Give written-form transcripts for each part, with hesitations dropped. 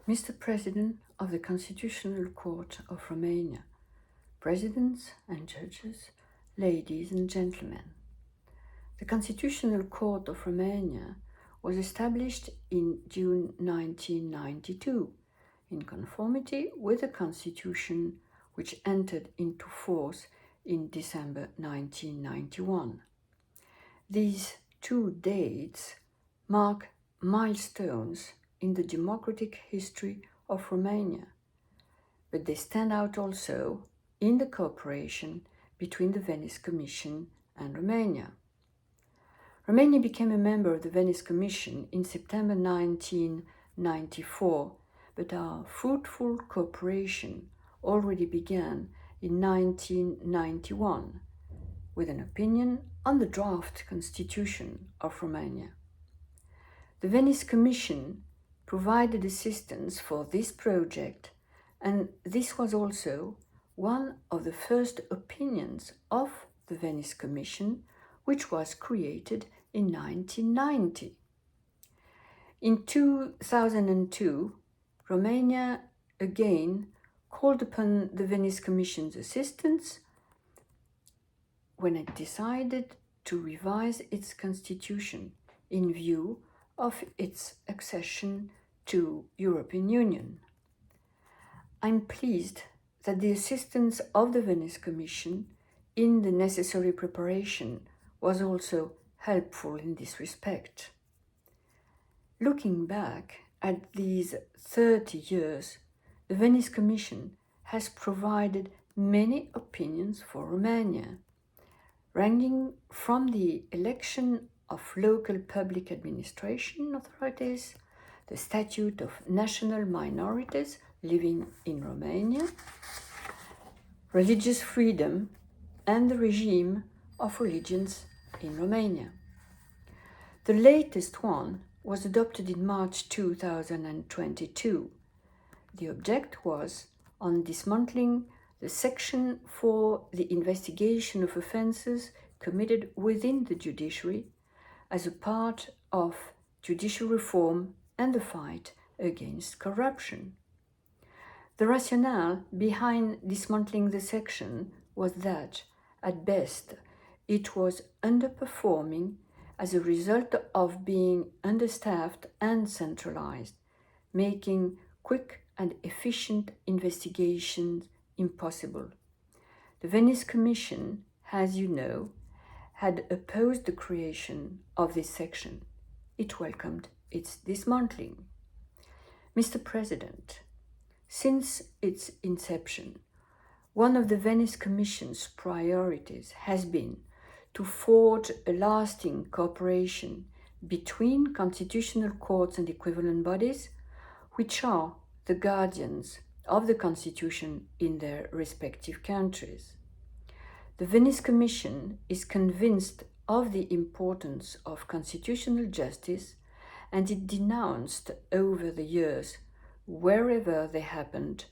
Mr. President of the Constitutional Court of Romania, Presidents and Judges, ladies and gentlemen. The Constitutional Court of Romania was established in June 1992 in conformity with the Constitution which entered into force in December 1991. These two dates mark milestones in the democratic history of Romania, but they stand out also in the cooperation between the Venice Commission and Romania. Romania became a member of the Venice Commission in September 1994, but our fruitful cooperation already began in 1991 with an opinion on the draft constitution of Romania. The Venice Commission provided assistance for this project, and this was also one of the first opinions of the Venice Commission, which was created in 1990. In 2002, Romania again called upon the Venice Commission's assistance when it decided to revise its constitution in view of its accession to European Union. I'm pleased that the assistance of the Venice Commission in the necessary preparation was also helpful in this respect. Looking back at these 30 years, the Venice Commission has provided many opinions for Romania, ranging from the election of local public administration authorities, the statute of national minorities living in Romania, religious freedom, and the regime of religions in Romania. The latest one was adopted in March 2022. The object was on dismantling the section for the investigation of offences committed within the judiciary as a part of judicial reform and the fight against corruption. The rationale behind dismantling the section was that, at best, it was underperforming as a result of being understaffed and centralized, making quick and efficient investigations impossible. The Venice Commission, as you know, had opposed the creation of this section. It welcomed its dismantling. Mr. President, since its inception, one of the Venice Commission's priorities has been to forge a lasting cooperation between constitutional courts and equivalent bodies, which are the guardians of the Constitution in their respective countries. The Venice Commission is convinced of the importance of constitutional justice, and it denounced over the years, wherever they happened,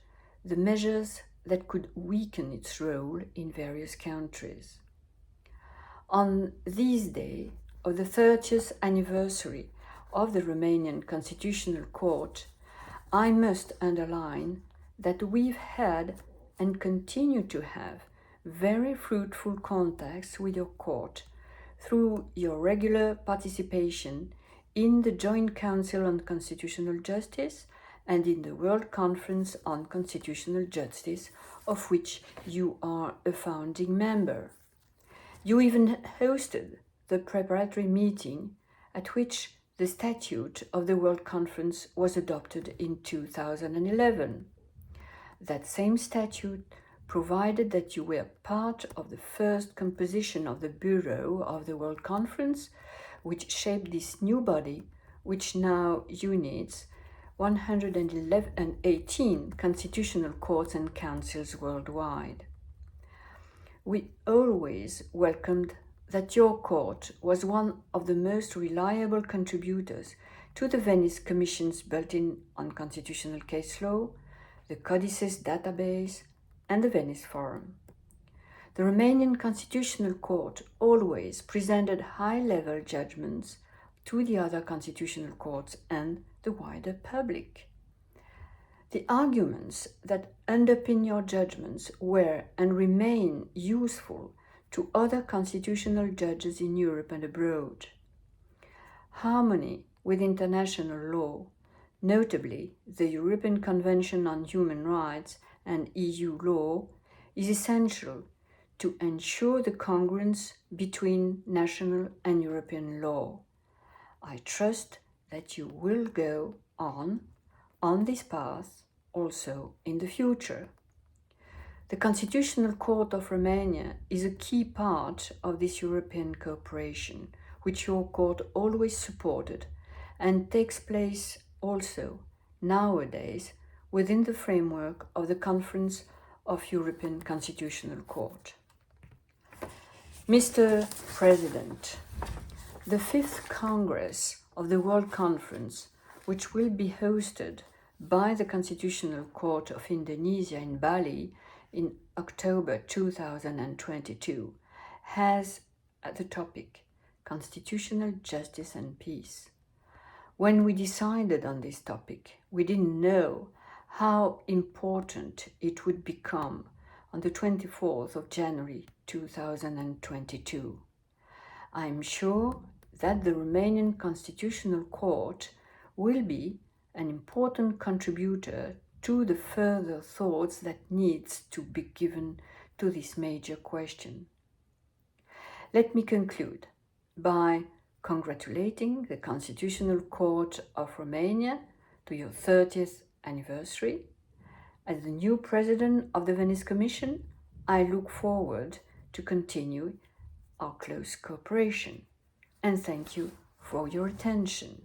the measures that could weaken its role in various countries. On this day of the 30th anniversary of the Romanian Constitutional Court, I must underline that we've had and continue to have very fruitful contacts with your court through your regular participation in the Joint Council on Constitutional Justice and in the World Conference on Constitutional Justice, of which you are a founding member. You even hosted the preparatory meeting at which the statute of the World Conference was adopted in 2011. That same statute provided that you were part of the first composition of the Bureau of the World Conference, which shaped this new body, which now unites 118 constitutional courts and councils worldwide. We always welcomed that your court was one of the most reliable contributors to the Venice Commission's Bulletin on Constitutional Case Law, the Codices database, and the Venice Forum. The Romanian Constitutional Court always presented high-level judgments to the other constitutional courts and the wider public. The arguments that underpin your judgments were and remain useful to other constitutional judges in Europe and abroad. Harmony with international law, notably the European Convention on Human Rights and EU law, is essential to ensure the congruence between national and European law. I trust that you will go on this path also in the future. The Constitutional Court of Romania is a key part of this European cooperation, which your court always supported and takes place also nowadays within the framework of the Conference of European Constitutional Court. Mr. President, the 5th Congress of the World Conference, which will be hosted by the Constitutional Court of Indonesia in Bali in October 2022, has the topic Constitutional Justice and Peace. When we decided on this topic, we didn't know how important it would become on the 24th of January 2022. I am sure that the Romanian Constitutional Court will be an important contributor to the further thoughts that needs to be given to this major question. Let me conclude by congratulating the Constitutional Court of Romania to your 30th anniversary. As the new president of the Venice Commission, I look forward to continue our close cooperation. And thank you for your attention.